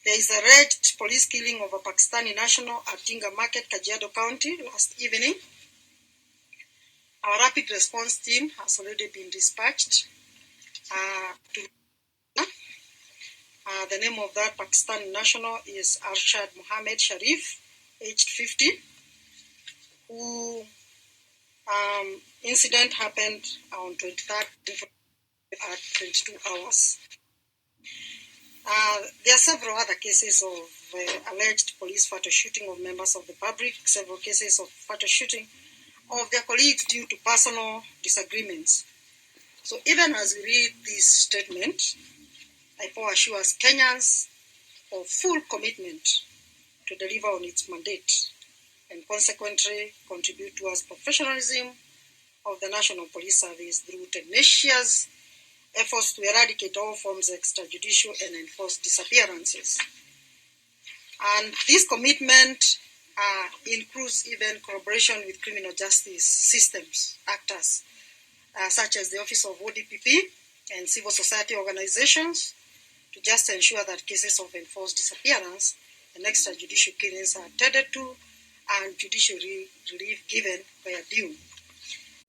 There is alleged police killing of a Pakistani national at Tinga Market, Kajiado County last evening. Our rapid response team has already been dispatched to the name of that Pakistani national is Arshad Mohammed Sharif, aged 50, who incident happened on 23rd at 22 hours. There are several other cases of alleged police fatal shooting of members of the public, several cases of fatal shooting of their colleagues due to personal disagreements. So even as we read this statement, IPOA assures Kenyans of full commitment to deliver on its mandate and consequently contribute towards professionalism of the National Police Service through tenacious efforts to eradicate all forms of extrajudicial and enforced disappearances. And this commitment includes even collaboration with criminal justice systems, actors, such as the Office of ODPP and civil society organizations, to just ensure that cases of enforced disappearance and extrajudicial killings are attended to and judicial relief given where due.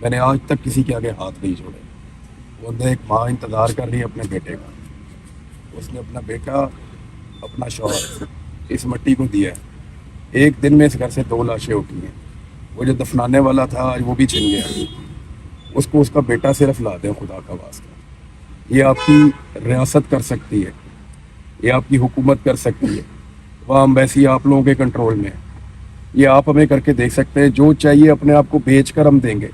میں نے آج تک کسی کے آگے ہاتھ نہیں چھوڑے. وہ اندر ایک ماں انتظار کر رہی ہے اپنے بیٹے کا. اس نے اپنا بیٹا, اپنا شوہر اس مٹی کو دیا ہے. ایک دن میں اس گھر سے 2 لاشیں اٹھی ہیں. وہ جو دفنانے والا تھا آج وہ بھی چھن گیا. اس کو اس کا بیٹا صرف لا دیں خدا کا واسطہ. یہ آپ کی ریاست کر سکتی ہے, یہ آپ کی حکومت کر سکتی ہے. وہاں ایمبیسی آپ لوگوں کے کنٹرول میں ہے. یہ آپ ہمیں کر کے دیکھ سکتے ہیں. جو چاہیے اپنے آپ کو بیچ کر ہم دیں گے.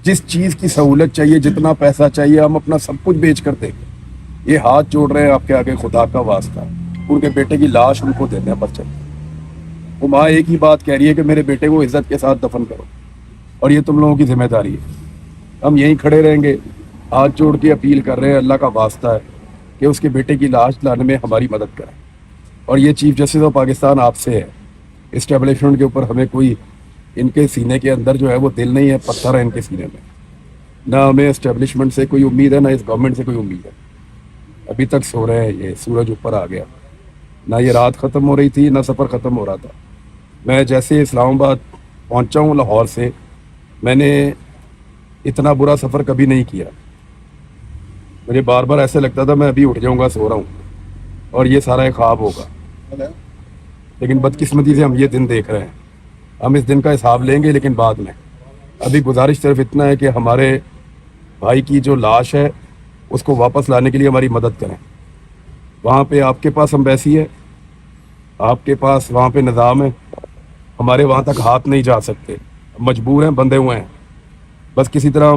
جس چیز کی سہولت چاہیے, جتنا پیسہ چاہیے, ہم اپنا سب کچھ بیچ کر دیں گے. یہ ہاتھ جوڑ رہے ہیں آپ کے آگے خدا کا واسطہ. ان کے بیٹے کی لاش ان کو دیتے ہیں بس چلتے. وہ ماں ایک ہی بات کہہ رہی ہے کہ میرے بیٹے کو عزت کے ساتھ دفن کرو, اور یہ تم لوگوں کی ذمہ داری ہے. ہم یہیں کھڑے رہیں گے, ہاتھ جوڑ کے اپیل کر رہے ہیں, اللہ کا واسطہ ہے کہ اس کے بیٹے کی لاش لانے میں ہماری مدد کریں. اور یہ چیف جسٹس آف پاکستان آپ سے ہے. اسٹیبلشمنٹ کے اوپر ہمیں کوئی, ان کے سینے کے اندر جو ہے وہ دل نہیں ہے, پتھر ہے ان کے سینے میں. نہ ہمیں اسٹیبلشمنٹ سے کوئی امید ہے, نہ اس گورنمنٹ سے کوئی امید ہے. ابھی تک سو رہے ہیں. یہ سورج اوپر آ گیا. نہ یہ رات ختم ہو رہی تھی, نہ سفر ختم ہو رہا تھا. میں جیسے اسلام آباد پہنچا ہوں لاہور سے, میں نے اتنا برا سفر کبھی نہیں کیا. مجھے بار بار ایسے لگتا تھا میں ابھی اٹھ جاؤں گا, سو رہا ہوں اور یہ سارا ایک خواب ہوگا. لیکن بدقسمتی سے ہم یہ دن دیکھ رہے ہیں. ہم اس دن کا حساب لیں گے لیکن بعد میں. ابھی گزارش صرف اتنا ہے کہ ہمارے بھائی کی جو لاش ہے اس کو واپس لانے کے لیے ہماری مدد کریں. وہاں پہ آپ کے پاس امبیسی ہے, آپ کے پاس وہاں پہ نظام ہے. ہمارے وہاں تک ہاتھ نہیں جا سکتے, مجبور ہیں, بندھے ہوئے ہیں. بس کسی طرح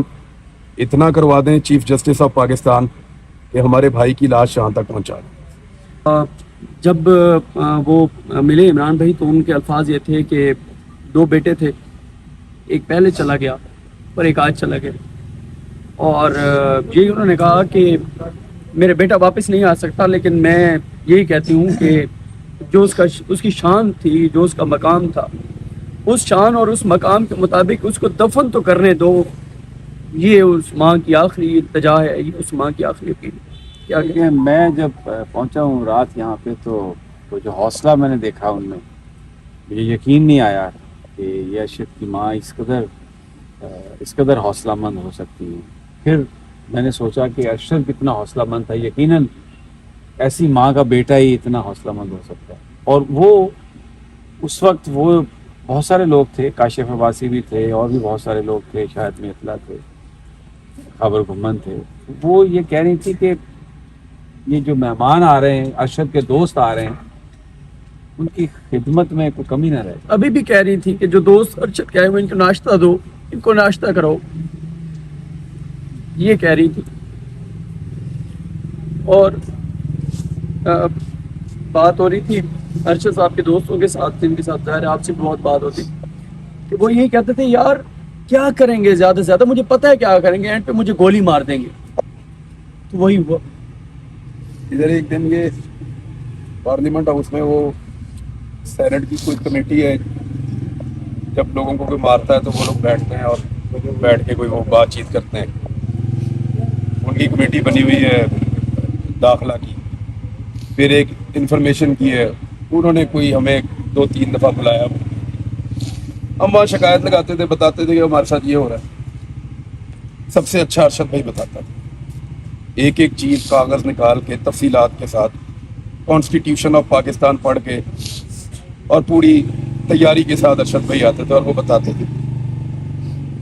اتنا کروا دیں چیف جسٹس آف پاکستان کہ ہمارے بھائی کی لاش یہاں تک پہنچا دیں. جب وہ ملے عمران بھائی تو ان کے الفاظ یہ تھے کہ 2 بیٹے تھے, ایک پہلے چلا گیا اور ایک آج چلا گیا. اور یہی انہوں نے کہا کہ میرا بیٹا واپس نہیں آ سکتا, لیکن میں یہی کہتی ہوں کہ جو اس کی شان تھی, جو اس کا مقام تھا, اس شان اور اس مقام کے مطابق اس کو دفن تو کرنے دو. یہ اس ماں کی آخری التجا ہے, یہ اس ماں کی آخری اپیل. کیا کہ میں جب پہنچا ہوں رات یہاں پہ تو وہ جو حوصلہ میں نے دیکھا ان میں, مجھے یقین نہیں آیا کہ یہ ارشد کی ماں اس قدر حوصلہ مند ہو سکتی ہے. پھر میں نے سوچا کہ ارشد کتنا حوصلہ مند تھا. یقیناً ایسی ماں کا بیٹا ہی اتنا حوصلہ مند ہو سکتا ہے. اور وہ اس وقت وہ بہت سارے لوگ تھے, کاشف عباسی بھی تھے اور بھی بہت سارے لوگ تھے, شاید میں اطلاع تھے, خبر گھمن تھے. وہ یہ کہہ رہی تھی کہ یہ جو مہمان آ رہے ہیں, ارشد کے دوست آ رہے ہیں, ان کی خدمت میں کوئی کمی نہ رہے. ابھی بھی کہہ رہی تھی کہ جو دوست ارشد کے آئے ہوئے ان کو ناشتہ دو, ان کو ناشتہ کرو, یہ کہہ رہی تھی. اور بات ہو رہی تھی ارشد صاحب کے دوستوں کے ساتھ, جن کے ساتھ ظاہر ہے آپ سے بہت بات ہوتی, کہ وہ یہی کہتے تھے یار کیا کریں گے, زیادہ سے زیادہ مجھے پتہ ہے کیا کریں گے, اینڈ پہ مجھے گولی مار دیں گے. تو وہی ہوا. ادھر ایک دن یہ پارلیمنٹ ہاؤس میں وہ سینٹ کی کوئی کمیٹی ہے, جب لوگوں کو کوئی مارتا ہے تو وہ لوگ بیٹھتے ہیں اور بیٹھ کے کوئی وہ بات چیت کرتے ہیں. ان کی کمیٹی بنی ہوئی ہے داخلہ کی. پھر ایک انفارمیشن کی ہے, انہوں نے کوئی ہمیں 2-3 دفعہ بلایا. ہم وہاں شکایت لگاتے تھے, بتاتے تھے کہ ہمارے ساتھ یہ ہو رہا ہے. سب سے اچھا ارشد بھائی بتاتا تھا, ایک ایک چیز کاغذ نکال کے تفصیلات کے ساتھ, کانسٹیٹیوشن آف پاکستان پڑھ کے اور پوری تیاری کے ساتھ ارشد بھائی آتے تھے اور وہ بتاتے تھے.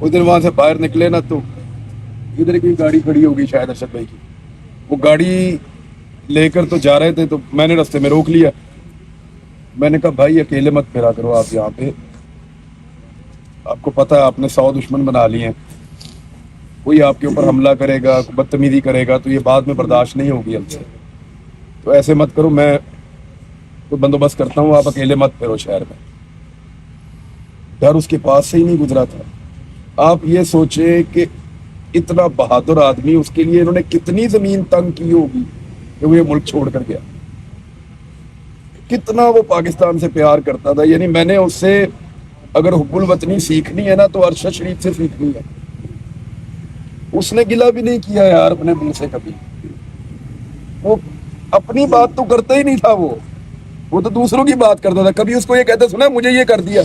اس دن وہاں سے باہر نکلے نا تو ادھر کی گاڑی کھڑی ہوگی شاید ارشد بھائی کی, وہ گاڑی لے کر تو جا رہے تھے, تو میں نے راستے میں روک لیا. میں نے کہا بھائی اکیلے مت پھرا کرو آپ یہاں پہ, آپ کو پتہ ہے آپ نے 100 دشمن بنا لیے ہیں. کوئی آپ کے اوپر حملہ کرے گا, بدتمیزی کرے گا, تو یہ بعد میں برداشت نہیں ہوگی ہم سے. تو ایسے مت کرو, میں تو بندوبست کرتا ہوں, آپ اکیلے مت پھرو شہر میں. ڈر اس کے پاس سے ہی نہیں گزرا تھا. آپ یہ سوچیں کہ اتنا بہادر آدمی, اس کے لیے انہوں نے کتنی زمین تنگ کی ہوگی کہ وہ یہ ملک چھوڑ کر گیا. کتنا وہ پاکستان سے پیار کرتا تھا. یعنی میں نے اس سے اگر حب الوطنی سیکھنی ہے نا تو ارشد شریف سے سیکھنی ہے. اس نے گلہ بھی نہیں کیا یار اپنے منہ سے کبھی. وہ اپنی بات تو کرتا ہی نہیں تھا, وہ تو دوسروں کی بات کرتا تھا. کبھی اس کو یہ کہتا سنا مجھے یہ کر دیا,